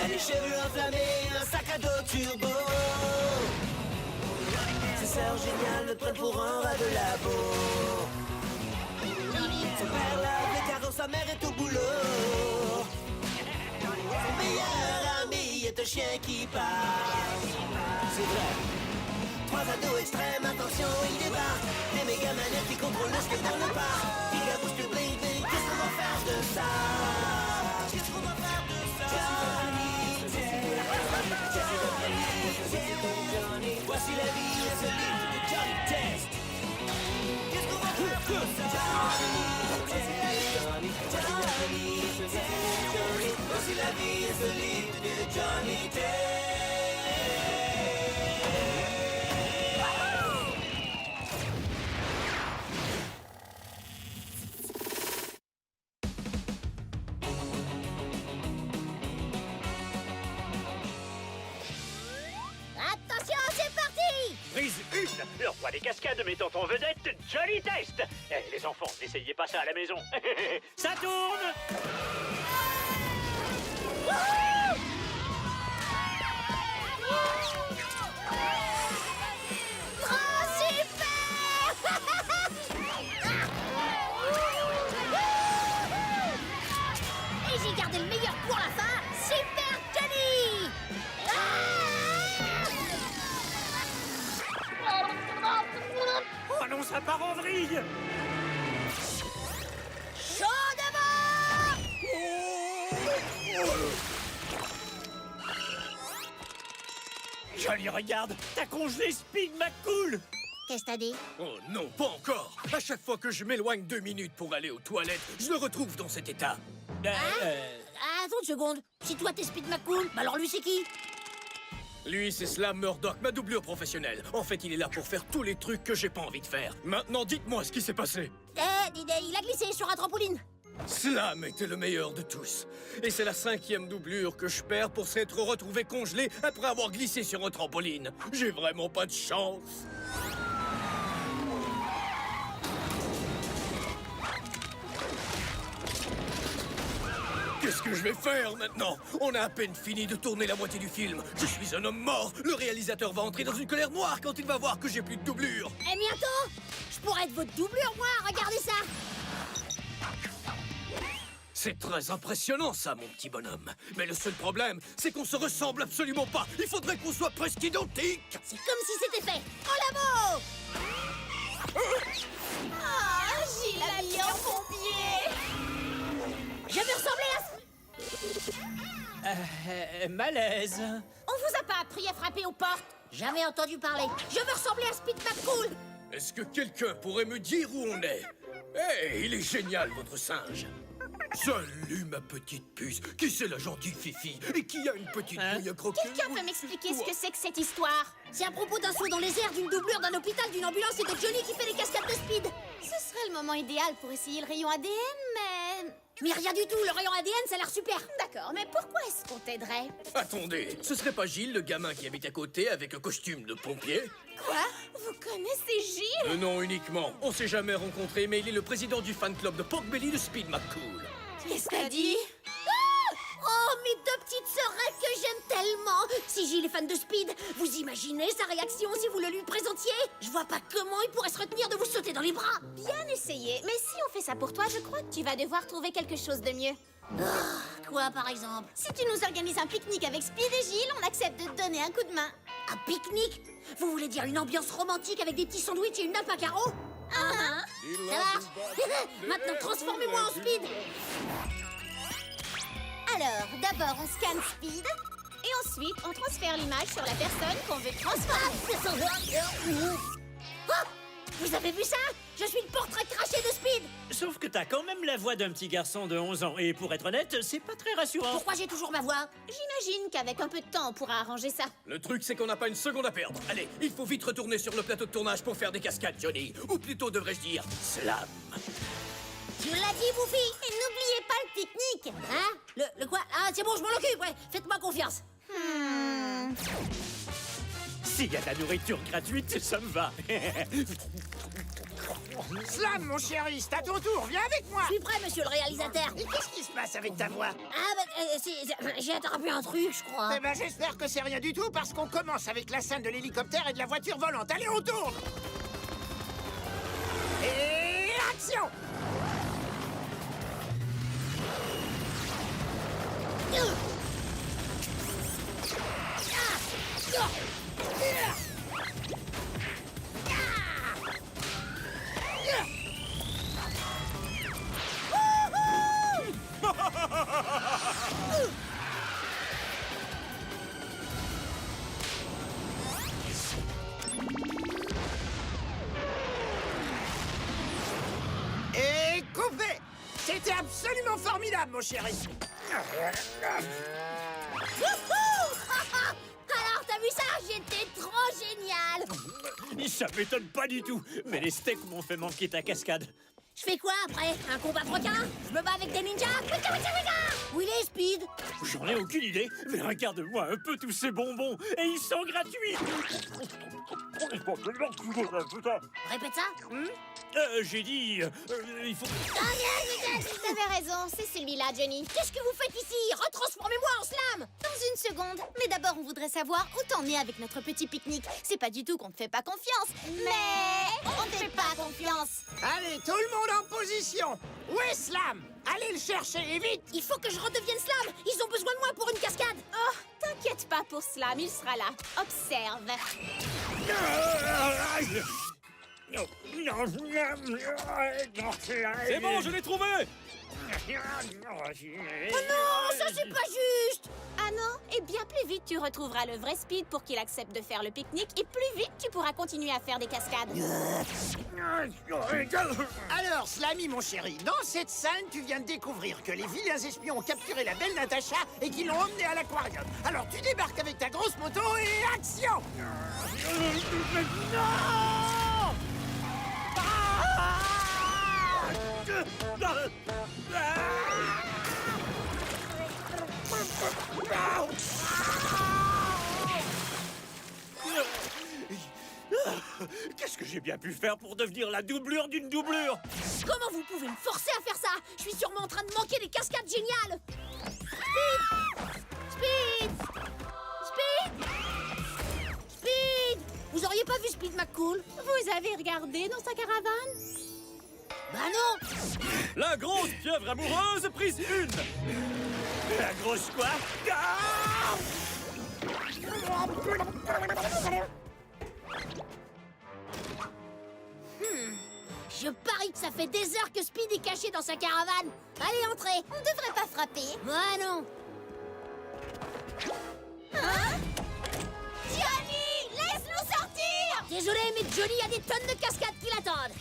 Les cheveux enflammés, un sac à dos turbo. Ses sœurs géniales le prennent pour un rat de labo. Son père lave les carreaux, sa mère est au boulot. Son meilleur ami est un chien qui passe. C'est vrai. Trois ados extrêmes, attention, ils débarquent. Des méga manettes qui contrôlent le skate dans le parc. Picabouche de bling bling, qu'est-ce qu'on va faire de ça? Qu'est-ce qu'on va faire de ça? Johnny, voici la vie insolite de Johnny Test. Qu'est-ce qu'on va faire de ça? Johnny, voici la vie insolite de Johnny Test. Prise 1, le roi des cascades mettant en vedette Johnny Test. Eh, les enfants, n'essayez pas ça à la maison. Ça tourne. Oh, super. Et j'ai gardé le meilleur pour la fin. Super Johnny. Oh non, ça part en vrille. Chaud devant. Johnny, regarde, t'as congelé Speed McCool. Qu'est-ce que t'as dit? Oh non, pas encore. À chaque fois que je m'éloigne 2 minutes pour aller aux toilettes, je le retrouve dans cet état. Attends une seconde. Si toi t'es Speed McCool, bah alors lui c'est qui? Lui, c'est Slam Murdoch, ma doublure professionnelle. En fait, il est là pour faire tous les trucs que j'ai pas envie de faire. Maintenant, dites-moi ce qui s'est passé. Il a glissé sur un trampoline. Slam était le meilleur de tous. Et c'est la 5e doublure que je perds pour s'être retrouvé congelé après avoir glissé sur un trampoline. J'ai vraiment pas de chance. Qu'est-ce que je vais faire maintenant? On a à peine fini de tourner la moitié du film. Je suis un homme mort. Le réalisateur va entrer dans une colère noire quand il va voir que j'ai plus de doublure. Et bientôt, je pourrais être votre doublure, moi. Regardez ça. C'est très impressionnant, ça, mon petit bonhomme. Mais le seul problème, c'est qu'on se ressemble absolument pas. Il faudrait qu'on soit presque identiques. C'est comme si c'était fait. En labo. Ah, Gilles l'a mis en pompier. Je veux ressembler à... Malaise. On vous a pas appris à frapper aux portes? Jamais entendu parler. Je veux ressembler à Speed McCool. Est-ce que quelqu'un pourrait me dire où on est? Hé, il est génial, votre singe. Salut, ma petite puce. Qui c'est la gentille Fifi? Et qui a une petite bouille à croquer? Quelqu'un peut m'expliquer ce que c'est que cette histoire? C'est à propos d'un saut dans les airs, d'une doublure, d'un hôpital, d'une ambulance et de Johnny qui fait les cascades de Speed. Ce serait le moment idéal pour essayer le rayon ADN, mais... Mais rien du tout, le rayon ADN, ça a l'air super. D'accord, mais pourquoi est-ce qu'on t'aiderait? Attendez, ce serait pas Gilles, le gamin qui habite à côté avec un costume de pompier? Quoi? Vous connaissez Gilles? Le nom uniquement. On s'est jamais rencontrés, mais il est le président du fan club de Pork Belly de Speed McCool. Qu'est-ce que t'as dit? Oh, mes deux petites sœurs rêves que j'aime tellement. Si Gilles est fan de Speed, vous imaginez sa réaction si vous le lui présentiez? Je vois pas comment il pourrait se retenir de vous sauter dans les bras. Bien essayé, mais si on fait ça pour toi, je crois que tu vas devoir trouver quelque chose de mieux. Quoi, par exemple? Si tu nous organises un pique-nique avec Speed et Gilles, on accepte de te donner un coup de main. Un pique-nique? Vous voulez dire une ambiance romantique avec des petits sandwichs et une nappe à carreaux? Ça marche. Maintenant, transformez-moi en Speed. Alors, d'abord on scanne Speed, et ensuite on transfère l'image sur la personne qu'on veut transformer. Ah, vous avez vu ça? Je suis le portrait craché de Speed. Sauf que t'as quand même la voix d'un petit garçon de 11 ans. Et pour être honnête, c'est pas très rassurant. Pourquoi j'ai toujours ma voix? J'imagine qu'avec un peu de temps, on pourra arranger ça. Le truc, c'est qu'on n'a pas une seconde à perdre. Allez, il faut vite retourner sur le plateau de tournage pour faire des cascades, Johnny. Ou plutôt, devrais-je dire, slam. Tu l'as dit, Bouffi. Et n'oubliez pas le pique-nique. Hein? Le quoi? Ah, c'est bon, je m'en occupe, ouais. Faites-moi confiance. S'il y a de la nourriture gratuite, ça me va. Slam, mon chéri, c'est à ton tour, viens avec moi. Je suis prêt, monsieur le réalisateur. Et qu'est-ce qui se passe avec ta voix? Ah, j'ai attrapé un truc, je crois. Eh ben, j'espère que c'est rien du tout, parce qu'on commence avec la scène de l'hélicoptère et de la voiture volante. Allez, on tourne. Et action. Et coupé. C'était absolument formidable, mon chéri. Alors, t'as vu ça? J'étais trop génial. Ça m'étonne pas du tout, mais les steaks m'ont fait manquer ta cascade. Je fais quoi après? Un combat de requins? Je me bats avec des ninjas? Wika, wika, wika! Où il est, Speed? J'en ai aucune idée, mais regarde-moi un peu tous ces bonbons, et ils sont gratuits. Répète ça. J'ai dit, il faut... Vous avez raison, c'est celui-là, Johnny. Qu'est-ce que vous faites ici? Retransformez-moi en slam! Dans une seconde. Mais d'abord, on voudrait savoir où t'en es avec notre petit pique-nique. C'est pas du tout qu'on te fait pas confiance, mais on te fait pas confiance. Allez, tout le monde en position. Où est Slam? Allez le chercher, et vite. Il faut que je redevienne slam! Ils ont besoin de moi pour une cascade! Oh, t'inquiète pas pour Slam, il sera là. Observe. C'est bon, je l'ai trouvé. Oh non, ça c'est pas juste! Ah non? Eh bien, plus vite tu retrouveras le vrai Speed pour qu'il accepte de faire le pique-nique et plus vite tu pourras continuer à faire des cascades. Alors, Slammy, mon chéri, dans cette scène, tu viens de découvrir que les vilains espions ont capturé la belle Natacha et qu'ils l'ont emmenée à l'aquarium. Alors, tu débarques avec ta grosse moto et action! Qu'est-ce que j'ai bien pu faire pour devenir la doublure d'une doublure? Comment vous pouvez me forcer à faire ça? Je suis sûrement en train de manquer des cascades géniales! Speed! Speed! Speed! Vous auriez pas vu Speed McCool? Vous avez regardé dans sa caravane? Bah non! La grosse pieuvre amoureuse, prise 1. La grosse quoi? Ah! Je parie que ça fait des heures que Speed est caché dans sa caravane! Allez, entrez! On devrait pas frapper. Bah non! Hein? Johnny, laisse-nous sortir! Désolé, mais Johnny a des tonnes de cascades qui l'attendent!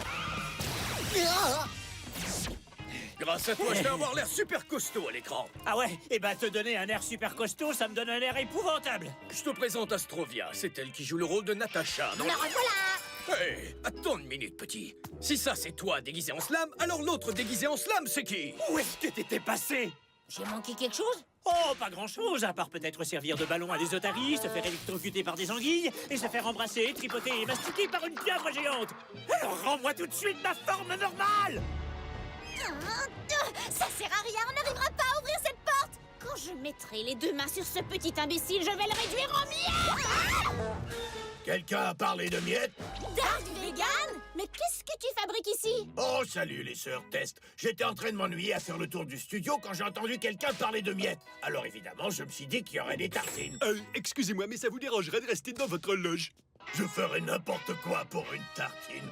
Grâce à toi, je vais avoir l'air super costaud à l'écran. Ah ouais? Eh ben, te donner un air super costaud, ça me donne un air épouvantable. Je te présente Astrovia, c'est elle qui joue le rôle de Natacha. Me revoilà! Hey, attends une minute, petit. Si ça, c'est toi déguisé en slam, alors l'autre déguisé en slam, c'est qui? Où est-ce que t'étais passé? J'ai manqué quelque chose? Oh, pas grand-chose, à part peut-être servir de ballon à des otaries, se faire électrocuter par des anguilles, et se faire embrasser, tripoter et mastiquer par une pieuvre géante. Alors rends-moi tout de suite ma forme normale! Ça sert à rien, on n'arrivera pas à ouvrir cette porte. Quand je mettrai les deux mains sur ce petit imbécile, je vais le réduire en miettes. Quelqu'un a parlé de miettes? Dark Vegan? Mais qu'est-ce que tu fabriques ici? Oh, salut les sœurs Test. J'étais en train de m'ennuyer à faire le tour du studio quand j'ai entendu quelqu'un parler de miettes. Alors évidemment, je me suis dit qu'il y aurait des tartines. Excusez-moi, mais ça vous dérangerait de rester dans votre loge? Je ferais n'importe quoi pour une tartine.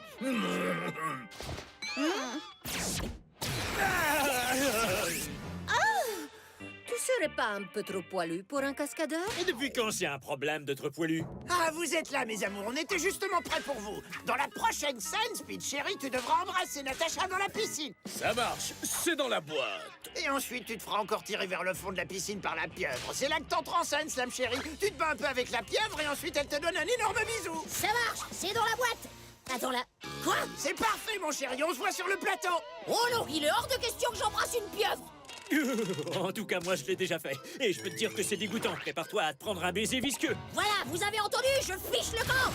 Tu serais pas un peu trop poilu pour un cascadeur? Et depuis quand c'est un problème d'être poilu? Ah, vous êtes là, mes amours, on était justement prêts pour vous. Dans la prochaine scène, Speed chérie, tu devras embrasser Natacha dans la piscine. Ça marche, c'est dans la boîte. Et ensuite, tu te feras encore tirer vers le fond de la piscine par la pieuvre. C'est là que t'entres en scène, Slam chérie. Tu te bats un peu avec la pieuvre et ensuite elle te donne un énorme bisou. Ça marche! C'est dans la boîte! Attends là... Quoi? C'est parfait, mon chéri, on se voit sur le plateau. Oh non, il est hors de question que j'embrasse une pieuvre! En tout cas, moi, je l'ai déjà fait. Et je peux te dire que c'est dégoûtant. Prépare-toi à te prendre un baiser visqueux. Voilà, vous avez entendu, je fiche le camp!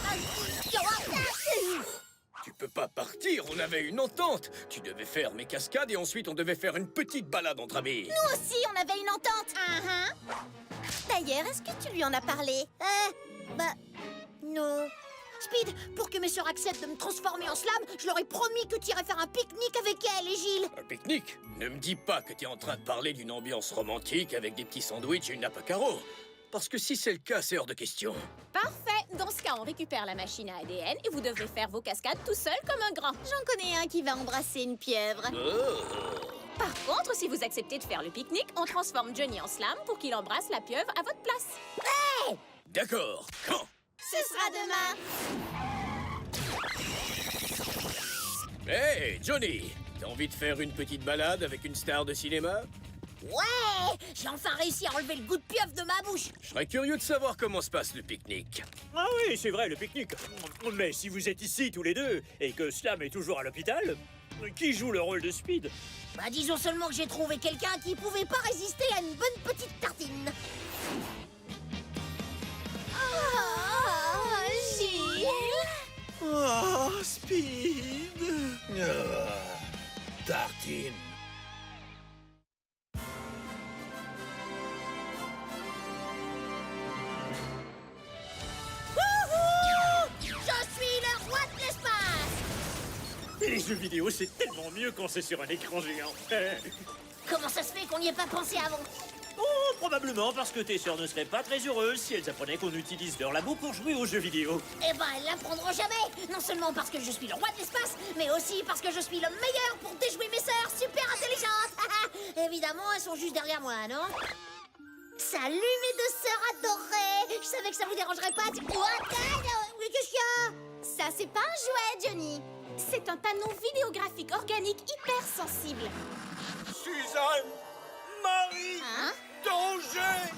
Tu peux pas partir, on avait une entente. Tu devais faire mes cascades et ensuite on devait faire une petite balade entre amis. Nous aussi, on avait une entente. D'ailleurs, est-ce que tu lui en as parlé? Bah, non. Speed, pour que mes sœurs acceptent de me transformer en slam, je leur ai promis que tu irais faire un pique-nique avec elle et Gilles. Un pique-nique? Ne me dis pas que t'es en train de parler d'une ambiance romantique avec des petits sandwichs et une nappe à carreaux. Parce que si c'est le cas, c'est hors de question. Parfait. Dans ce cas, on récupère la machine à ADN et vous devrez faire vos cascades tout seul comme un grand. J'en connais un qui va embrasser une pieuvre. Par contre, si vous acceptez de faire le pique-nique, on transforme Johnny en slam pour qu'il embrasse la pieuvre à votre place. D'accord. Quand? Ce sera demain. Hey, Johnny! T'as envie de faire une petite balade avec une star de cinéma? Ouais, j'ai enfin réussi à enlever le goût de pieuvre de ma bouche. Je serais curieux de savoir comment se passe le pique-nique. Ah oui, c'est vrai, le pique-nique. Mais si vous êtes ici tous les deux et que Slam est toujours à l'hôpital, qui joue le rôle de Speed? Bah disons seulement que j'ai trouvé quelqu'un qui pouvait pas résister à une bonne petite tartine. Gilles. Oh, Speed. Tartine. Je suis le roi de l'espace. Et les jeux vidéo, c'est tellement mieux quand c'est sur un écran géant. Comment ça se fait qu'on n'y ait pas pensé avant? Oh, probablement parce que tes sœurs ne seraient pas très heureuses si elles apprenaient qu'on utilise leur labo pour jouer aux jeux vidéo. Eh ben, elles l'apprendront jamais. Non seulement parce que je suis le roi de l'espace, mais aussi parce que je suis le meilleur pour déjouer mes sœurs super intelligentes. Évidemment, elles sont juste derrière moi, non? Salut mes deux sœurs adorées. Je savais que ça vous dérangerait pas. Oui, qu'est-ce qu'il y a? Ça, c'est pas un jouet, Johnny. C'est un panneau vidéographique organique hyper sensible. Suzanne! Marie! Hein? Danger!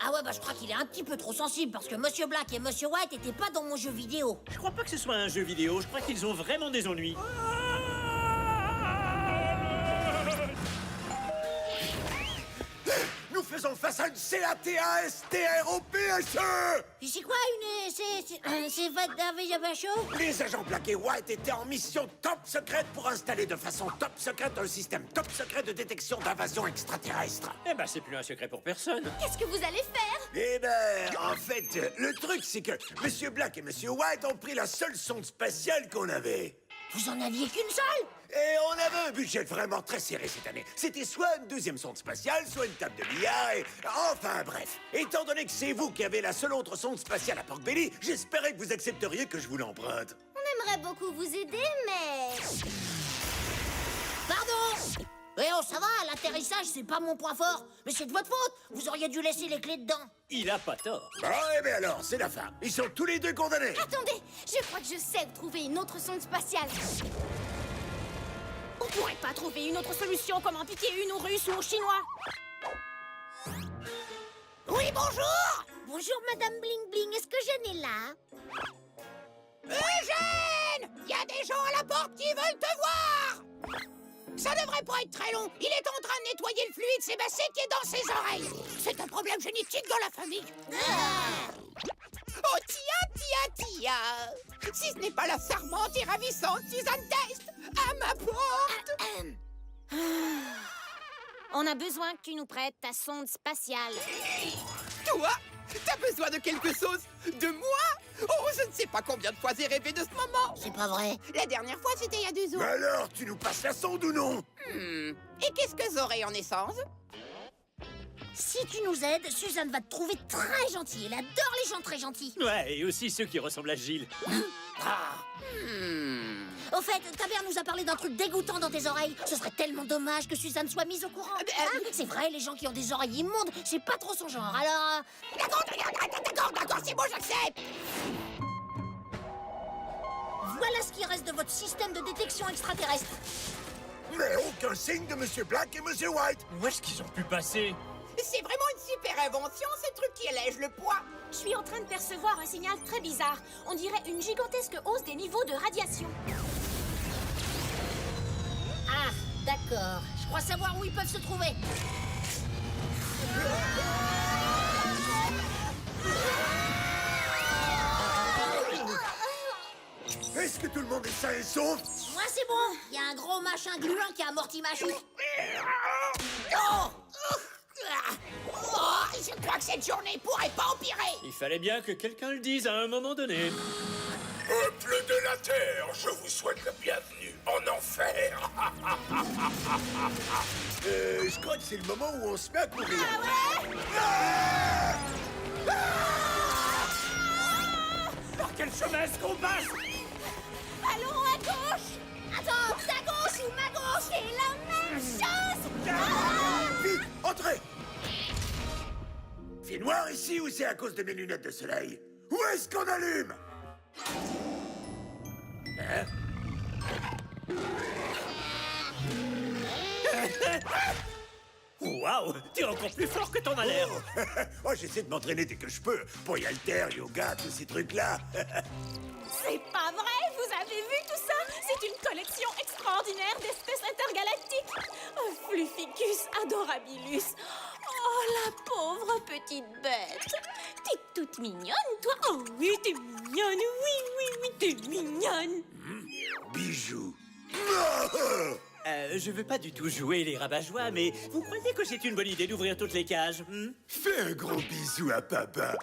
Ah ouais, bah je crois qu'il est un petit peu trop sensible parce que Monsieur Black et Monsieur White étaient pas dans mon jeu vidéo. Je crois pas que ce soit un jeu vidéo, je crois qu'ils ont vraiment des ennuis. Nous faisons face à une CATASTROPSE! C'est quoi une... C'est chaud? Les agents Black et White étaient en mission top secrète pour installer de façon top secrète un système top secret de détection d'invasion extraterrestre. Eh ben, c'est plus un secret pour personne. Qu'est-ce que vous allez faire? Eh ben, en fait, le truc, c'est que Monsieur Black et Monsieur White ont pris la seule sonde spatiale qu'on avait. Vous en aviez qu'une seule? Et on avait un budget vraiment très serré cette année. C'était soit une deuxième sonde spatiale, soit une table de billard et... Enfin, bref. Étant donné que c'est vous qui avez la seule autre sonde spatiale à Pork Belly, j'espérais que vous accepteriez que je vous l'emprunte. On aimerait beaucoup vous aider, mais... Pardon? Eh oh, ça va, l'atterrissage, c'est pas mon point fort. Mais c'est de votre faute. Vous auriez dû laisser les clés dedans. Il a pas tort. Eh bien alors, c'est la fin. Ils sont tous les deux condamnés. Attendez, je crois que je sais où trouver une autre sonde spatiale. On pourrait pas trouver une autre solution comme en piquer une aux Russes ou aux Chinois? Oui, bonjour. Bonjour, Madame Bling Bling. Est-ce que Jeanne est là? Eugène! Il y a des gens à la porte qui veulent te voir! Ça devrait pas être très long. Il est en train de nettoyer le fluide sébacé qui est dans ses oreilles. C'est un problème génétique dans la famille. Oh, tia! Si ce n'est pas la charmante et ravissante Suzanne Test, à ma porte! On a besoin que tu nous prêtes ta sonde spatiale. Toi? T'as besoin de quelque chose? De moi? Oh, je ne sais pas combien de fois j'ai rêvé de ce moment. C'est pas vrai. La dernière fois, c'était il y a 2 ans. Mais alors, tu nous passes la sonde ou non? Et qu'est-ce que j'aurai en essence? Si tu nous aides, Suzanne va te trouver très gentil. Elle adore les gens très gentils. Ouais, et aussi ceux qui ressemblent à Gilles. Au fait, ta mère nous a parlé d'un truc dégoûtant dans tes oreilles. Ce serait tellement dommage que Suzanne soit mise au courant. Hein? C'est vrai, les gens qui ont des oreilles immondes, c'est pas trop son genre. Alors... D'accord, c'est bon, j'accepte. Voilà ce qui reste de votre système de détection extraterrestre. Mais aucun signe de Monsieur Black et Monsieur White. Où est-ce qu'ils ont pu passer? C'est vraiment une super invention, ce truc qui allège le poids. Je suis en train de percevoir un signal très bizarre. On dirait une gigantesque hausse des niveaux de radiation. Ah, d'accord. Je crois savoir où ils peuvent se trouver. Et Est-ce que tout le monde est sain et sauf? Moi, c'est bon. Il y a un gros machin gluant qui a amorti ma chute. Oh, je crois que cette journée pourrait pas empirer. Il fallait bien que quelqu'un le dise à un moment donné. Peuple de la Terre, je vous souhaite la bienvenue en enfer. Je crois que c'est le moment où on se met à courir. Par quel chemin est-ce qu'on passe? Allons à gauche. Attends, ta gauche ou ma gauche? C'est la même chose. Vite, entrez! Fait noir ici ou c'est à cause de mes lunettes de soleil? Où est-ce qu'on allume? Hein? Waouh, t'es encore plus fort que t'en as l'air. Oh, j'essaie de m'entraîner dès que je peux. Poyalter, yoga, tous ces trucs-là. C'est pas vrai! Vous avez vu tout ça? C'est une collection extraordinaire d'espèces intergalactiques! Un Flufficus adorabilis! Oh, la pauvre petite bête! T'es toute mignonne, toi! Oh oui, t'es mignonne! Oui, t'es mignonne! Bijou. Je veux pas du tout jouer les rabat-joie, mais vous croyez que c'est une bonne idée d'ouvrir toutes les cages? Fais un gros bisou à papa.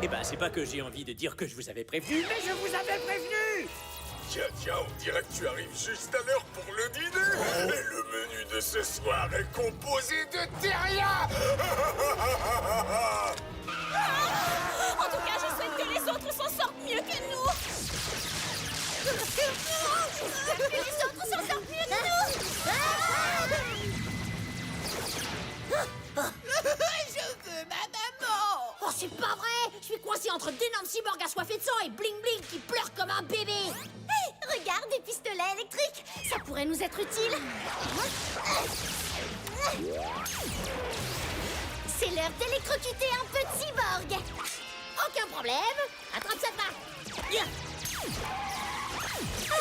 Eh ben, c'est pas que j'ai envie de dire que je vous avais prévenu, mais je vous avais prévenu! Tiens, on dirait que tu arrives juste à l'heure pour le dîner. Et le menu de ce soir est composé de terriens. En tout cas, je souhaite que les autres s'en sortent mieux que nous! Que les autres s'en sortent mieux que nous. Je veux ma maman. Oh, c'est pas vrai. Je suis coincé entre d'énormes cyborgs assoiffés de sang et Bling Bling qui pleure comme un bébé. Hey, regarde, des pistolets électriques. Ça pourrait nous être utile. C'est l'heure d'électrocuter un peu de cyborg. Aucun problème. Attrape cette main.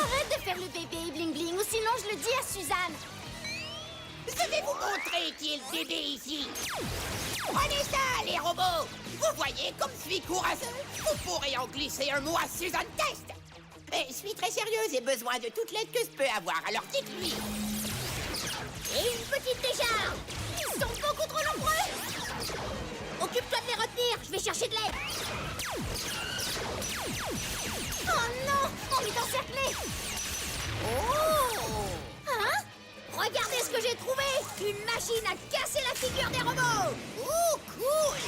Arrête de faire le bébé, Bling Bling, ou sinon je le dis à Suzanne. Je vais vous montrer qui est le bébé ici. Prenez ça, les robots. Vous voyez comme je suis courageux. Vous pourrez en glisser un mot à Suzanne Test. Mais je suis très sérieuse et besoin de toute l'aide que je peux avoir, alors dites-lui. Et une petite décharge. Ils sont beaucoup trop nombreux. Occupe-toi de les retenir. Je vais chercher de l'aide. Oh non, on est encerclés. Oh! Hein? Regardez ce que j'ai trouvé. Une machine à casser la figure des robots. Oh, cool.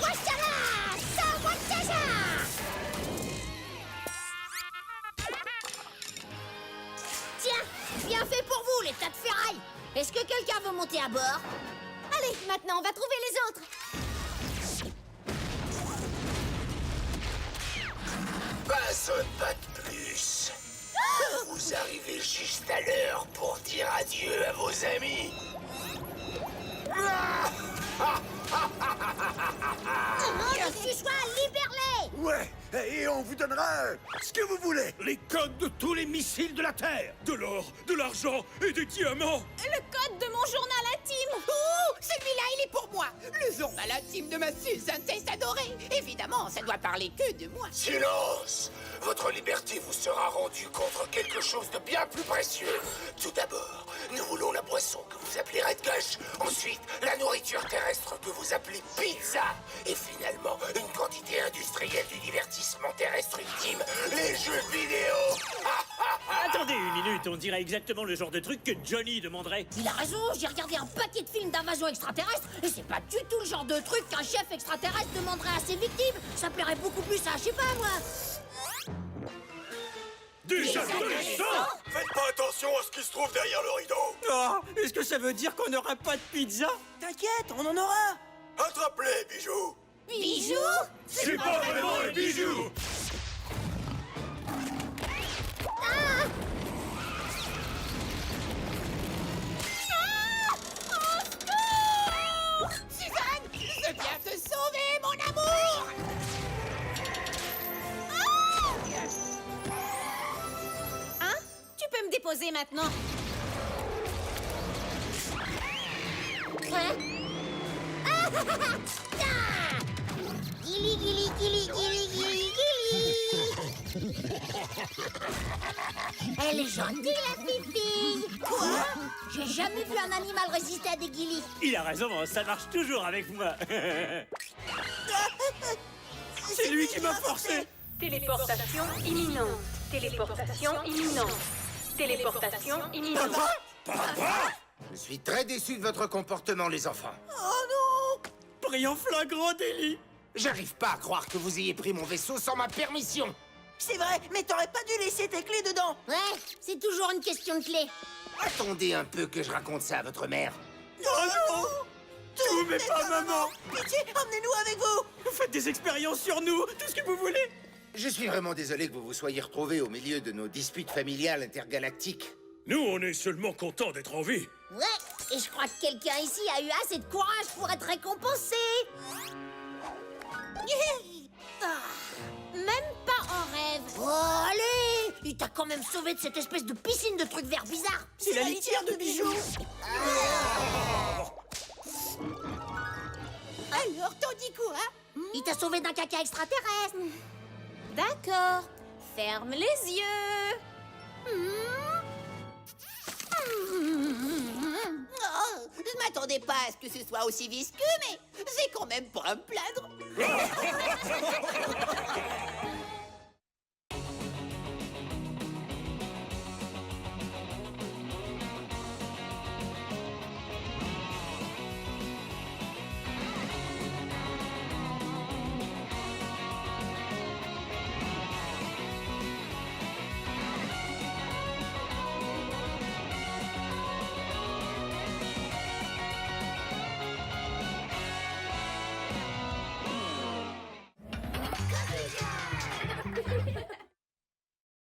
Wachala! Ça, wachacha! Tiens, bien fait pour vous, les tas de ferraille. Est-ce que quelqu'un veut monter à bord? Allez, maintenant on va trouver les autres. Pas de plus. Vous arrivez juste à l'heure pour dire adieu à vos amis. Que tu sois, libère-les! Ouais, et on vous donnera ce que vous voulez. Les codes de tous les missiles de la Terre. De l'or, de l'argent et des diamants. Le code de mon journal intime! Oh, celui-là, il est pour moi. Le journal intime de ma Suzanne Test adorée. Évidemment, ça doit parler que de moi. Silence! Votre liberté vous sera rendue contre quelque chose de bien plus précieux. Tout d'abord, nous voulons la boisson que vous appelez Red Gush. Ensuite, la nourriture terrestre que vous appelez pizza. Et finalement, une quantité industrielle du divertissement terrestre ultime, les jeux vidéo. Attendez une minute, on dirait exactement le genre de truc que Johnny demanderait. Il a raison, j'ai regardé un paquet de films d'invasion extraterrestre et c'est pas du tout le genre de truc qu'un chef extraterrestre demanderait à ses victimes. Ça plairait beaucoup plus à, je sais pas moi. Des adolescents! Faites pas attention à ce qui se trouve derrière le rideau. Oh, est-ce que ça veut dire qu'on n'aura pas de pizza? T'inquiète, on en aura. Attrape-les, bijoux. Bijoux? C'est pas vraiment un bijou. Suzanne, je viens te sauver, mon amour. Hein? Tu peux me déposer maintenant? Hein? Ah, ah, ah, ah. Gilly, Gilly, Gilly, Gilly, Gilly, Gilly. Elle est gentille, la fille. Quoi? J'ai jamais vu un animal résister à des guilis. Il a raison, ça marche toujours avec moi. C'est lui qui m'a forcé. Téléportation imminente. Téléportation imminente. Téléportation imminente. Papa! Je suis très déçu de votre comportement, les enfants. Oh non! Pris en flagrant délit. J'arrive pas à croire que vous ayez pris mon vaisseau sans ma permission. C'est vrai, mais t'aurais pas dû laisser tes clés dedans. Ouais, c'est toujours une question de clé. Attendez un peu que je raconte ça à votre mère. Oh non! Tout, mais pas maman. Pitié, emmenez-nous avec vous. Vous faites des expériences sur nous, tout ce que vous voulez. Je suis vraiment désolé que vous vous soyez retrouvés au milieu de nos disputes familiales intergalactiques. Nous, on est seulement contents d'être en vie. Ouais, et je crois que quelqu'un ici a eu assez de courage pour être récompensé. Même pas en rêve. Oh, allez! Il t'a quand même sauvé de cette espèce de piscine de trucs verts bizarres. C'est la litière de bijoux. Alors, t'en dis quoi? Il t'a sauvé d'un caca extraterrestre. D'accord. Ferme les yeux. Oh, je m'attendais pas à ce que ce soit aussi visqueux, mais c'est quand même pas à me plaindre.